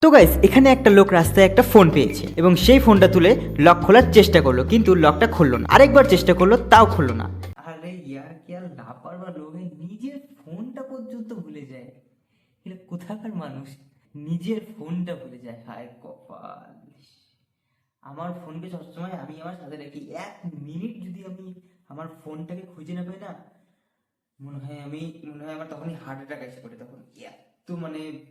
তো গাইস এখানে একটা লোক রাস্তায় একটা ফোন পেয়েছে এবং সেই ফোনটা তুলে লক খোলার চেষ্টা করলো, কিন্তু লকটা খুললো না। আরেকবার চেষ্টা করলো, তাও খুললো না। আরে ইয়ার কি আর লাপারওয়া লোক নিজের ফোনটা পর্যন্ত ভুলে যায়। এটা কোথাকার মানুষ নিজের ফোনটা ভুলে যায়, হায় কপাল। আমার ফোনকে সবসময় আমি আমার সাথে রাখি। 1 মিনিট যদি আমি আমার ফোনটাকে খুঁজে না পাই না, মনে হয় আমার তখনই হার্ট অ্যাটাক এসে পড়ে। তখন এত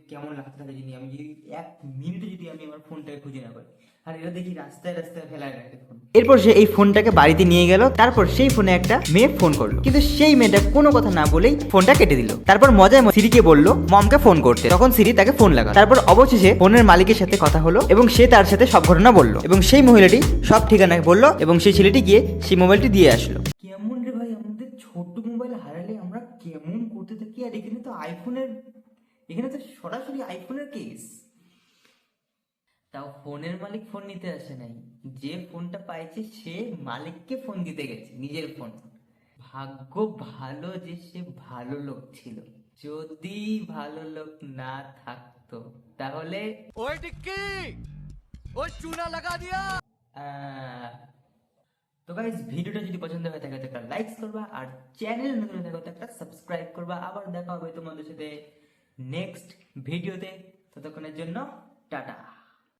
কেমন লাগতে থাকে যিনি আমি যদি 1 মিনিটে যদি আমি আমার ফোনটাকে খুঁজে না পাই। আর এরা দেখি রাস্তায় রাস্তায় ফেলায় রাখে ফোন। এরপর সে এই ফোনটাকে বাড়িতে নিয়ে গেল। তারপর সেই ফোনে একটা মেয়ে ফোন করলো, কিন্তু সেই মেয়েটা কোনো কথা না বলেই ফোনটা কেটে দিল। তারপর মজায় সিরিকে বলল মমকে ফোন করতে। তখন সিরি তাকে ফোন লাগালো। তারপর অবশেষে ফোনের মালিকের সাথে কথা হলো এবং সে তার সাথে সব ঘটনা বলল এবং সেই মহিলাটি সব ঠিকানা বলল এবং সেই ছেলেটি গিয়ে সেই মোবাইলটি দিয়ে আসলো। কেমন রে ভাই, আমাদের ছোট মোবাইল হারালে আমরা কেমন করতে থাকি। আর এখানে তো সরাসরি আইফোনের কেস। তাও ফোনের মালিক ফোন নিতে আসে নাই, যে ফোনটা পাইছে সে মালিককে ফোন দিতে গেছে, নিজের ফোন। ভাগ্য ভালো যে সে ভালো লোক ছিল। যদি ভালো লোক না থাকতো তাহলে ওই টিক্কি ওই চুনা লাগা দিয়া। তো গাইস ভিডিওটা যদি পছন্দ হয় থাকে তো একটা লাইক করবা, আর চ্যানেল নতুন থাকে তো একটা সাবস্ক্রাইব করবা। আবার দেখা হবে তোমাদের সাথে নেক্সট ভিডিওতে। ততক্ষণের জন্য টাটা।